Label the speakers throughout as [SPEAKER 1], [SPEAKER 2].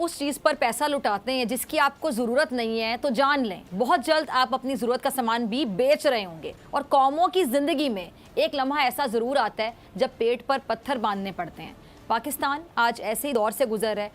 [SPEAKER 1] उस चीज़ पर पैसा लुटाते हैं जिसकी आपको ज़रूरत नहीं है, तो जान लें बहुत जल्द आप अपनी ज़रूरत का सामान भी बेच रहे होंगे। और कौमों की ज़िंदगी में एक लम्हा ऐसा ज़रूर आता है जब पेट पर पत्थर बांधने पड़ते हैं। पाकिस्तान आज ऐसे ही दौर से गुजर है।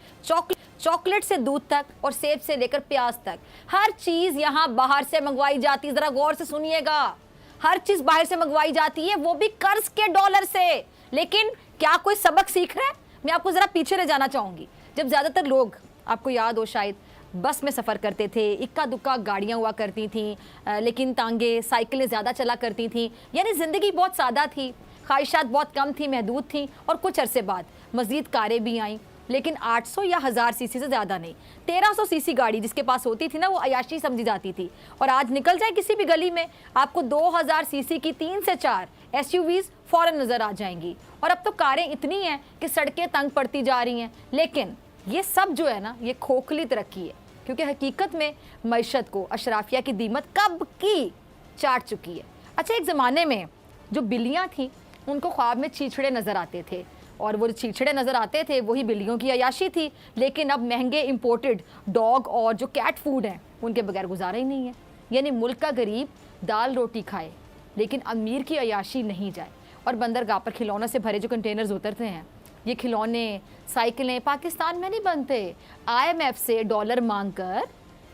[SPEAKER 1] चॉकलेट से दूध तक और सेब से लेकर प्याज तक हर चीज़ यहाँ बाहर से मंगवाई जाती है। ज़रा गौर से सुनिएगा, हर चीज़ बाहर से मंगवाई जाती है, वो भी कर्ज के डॉलर से। लेकिन क्या कोई सबक सीख रहा है? मैं आपको ज़रा पीछे ले जाना चाहूँगी। जब ज़्यादातर लोग, आपको याद हो शायद, बस में सफ़र करते थे, इक्का दुक्का गाड़ियाँ हुआ करती थीं, लेकिन तांगे साइकिलें ज़्यादा चला करती थीं, यानी ज़िंदगी बहुत सादा थी, ख्वाहिशात बहुत कम थी, महदूद थी। और कुछ अरसे बाद मज़ीद कारें भी आईं, लेकिन 800 या 1000 सीसी से ज़्यादा नहीं। 1300 सीसी गाड़ी जिसके पास होती थी ना, वो अयाशी समझी जाती थी। और आज निकल जाए किसी भी गली में, आपको 2000 सीसी की 3 से 4 एसयूवीज़ फ़ौरन नज़र आ जाएंगी। और अब तो कारें इतनी हैं कि सड़कें तंग पड़ती जा रही हैं। लेकिन ये सब जो है ना, ये खोखली तरक्की है, क्योंकि हकीकत में मईशत को अशराफिया की दीमत कब की चाट चुकी है। अच्छा, एक ज़माने में जो बिल्लियाँ थीं उनको ख्वाब में चीछड़े नज़र आते थे, और वो चीछड़े नज़र आते थे वही बिल्लियों की अयाशी थी। लेकिन अब महंगे इंपोर्टेड डॉग और जो कैट फूड हैं उनके बगैर गुजारा ही नहीं है। यानी मुल्क का गरीब दाल रोटी खाए लेकिन अमीर की अयाशी नहीं जाए। और बंदरगाह पर खिलौनों से भरे जो कंटेनर्स उतरते हैं, ये खिलौने साइकिलें पाकिस्तान में नहीं बनते, IMF से डॉलर मांगकर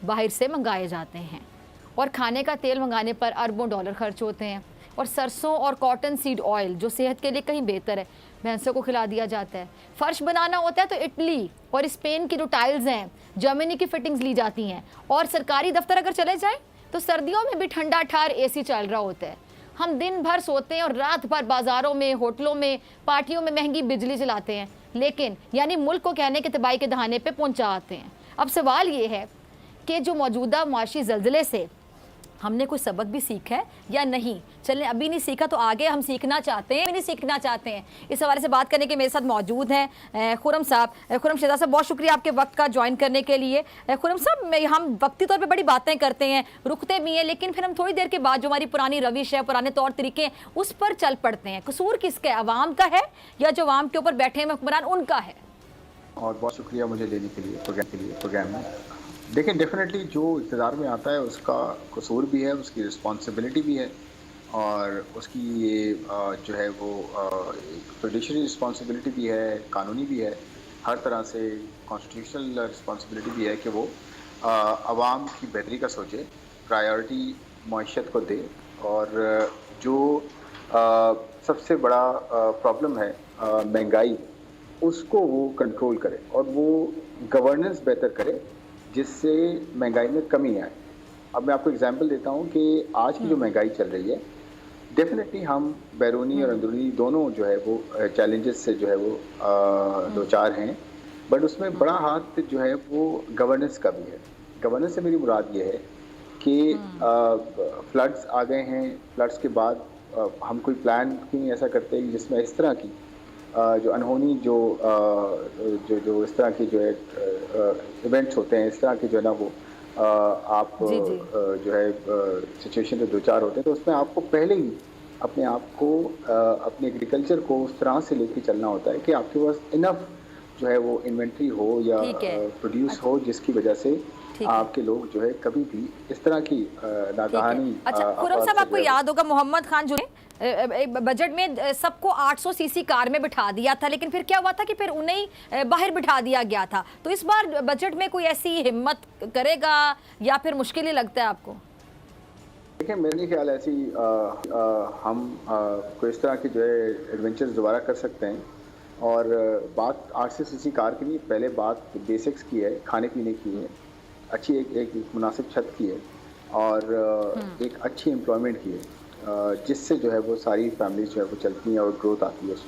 [SPEAKER 1] बाहर से मंगाए जाते हैं। और खाने का तेल मंगाने पर अरबों डॉलर खर्च होते हैं। और सरसों और कॉटन सीड ऑयल जो सेहत के लिए कहीं बेहतर है, भैंसों को खिला दिया जाता है। फर्श बनाना होता है तो इटली और स्पेन की जो टाइल्स हैं, जर्मनी की फिटिंग्स ली जाती हैं। और सरकारी दफ्तर अगर चले जाएं तो सर्दियों में भी ठंडा ठार AC चल रहा होता है। हम दिन भर सोते हैं और रात भर बाज़ारों में, होटलों में, पार्टियों में महंगी बिजली चलाते हैं, लेकिन यानी मुल्क को कहने के तबाही के दहाने पे पहुंचा आते हैं। अब सवाल ये है कि जो मौजूदा मुआशी ज़ल्ज़ले से हमने कोई सबक भी सीखा है या नहीं? चलें, अभी नहीं सीखा तो आगे हम सीखना चाहते हैं, नहीं सीखना चाहते हैं। इस हवाले से बात करने के मेरे साथ मौजूद हैं खुरम साहब। खुरम शहजाद साहब, बहुत शुक्रिया आपके वक्त का ज्वाइन करने के लिए। खुरम साहब, हम वक्ती तौर पे बड़ी बातें करते हैं, रुकते भी हैं, लेकिन फिर हम थोड़ी देर के बाद जो हमारी पुरानी रविश है, पुराने तौर तरीके हैं, उस पर चल पड़ते हैं। कसूर किसका है? अवाम का है या जो अवाम के ऊपर बैठे हैं हुक्मरान उनका है?
[SPEAKER 2] और बहुत शुक्रिया मुझे लेने के लिए प्रोग्राम में। देखिए, डेफिनेटली जो इक़्तिदार में आता है उसका कसूर भी है, उसकी रिस्पॉन्सिबिलिटी भी है, और उसकी ये जो है वो जुडिशरी रिस्पॉन्सिबिलिटी भी है, कानूनी भी है, हर तरह से कॉन्स्टिट्यूशनल रिस्पॉन्सिबिलिटी भी है कि वो आवाम की बेहतरी का सोचे, प्रायोरिटी मईशत को दे। और जो सबसे बड़ा प्रॉब्लम है महंगाई, उसको वो कंट्रोल करे और वो गवर्नेंस बेहतर करे जिससे महंगाई में कमी आए। अब मैं आपको एग्जांपल देता हूँ कि आज की जो महंगाई चल रही है, डेफिनेटली हम बैरूनी और अंदरूनी दोनों जो है वो चैलेंजेस से जो है वो दो चार हैं, बट उसमें बड़ा हाथ जो है वो गवर्नेंस का भी है। गवर्नेंस से मेरी मुराद ये है कि फ्लड्स आ गए हैं, फ्लड्स के बाद हम कोई प्लान क्यों नहीं ऐसा करते हैं जिसमें इस तरह की जो अनहोनी जो इस तरह की जो है इवेंट्स होते हैं, इस तरह के जो है ना वो आप जो है सिचुएशन में दो चार होते हैं, तो उसमें आपको पहले ही अपने आप को अपने एग्रीकल्चर को उस तरह से लेके चलना होता है कि आपके पास इनफ जो है वो इन्वेंट्री हो या प्रोड्यूस हो, जिसकी वजह से आपके लोग जो है कभी भी इस तरह की नागहानी।
[SPEAKER 1] अच्छा खुरम साहब, आपको याद होगा मोहम्मद खान जो बजट में सबको 800 सीसी कार में बिठा दिया था, लेकिन फिर क्या हुआ था कि फिर उन्हें बाहर बिठा दिया गया था। तो इस बार बजट में कोई ऐसी हिम्मत करेगा या फिर मुश्किल ही लगता है आपको?
[SPEAKER 2] देखिए, मेरे ख्याल ऐसी हम कोई इस तरह की जो है एडवेंचर्स दोबारा कर सकते हैं। और बात 800 सीसी कार की नहीं, पहले बात बेसिक्स की है, खाने पीने की है, अच्छी एक मुनासिब छत की है, और एक अच्छी एम्प्लॉयमेंट की है, जिससे जो है वो सारी फैमिलीज जो है वो चलती हैं और ग्रोथ आती है।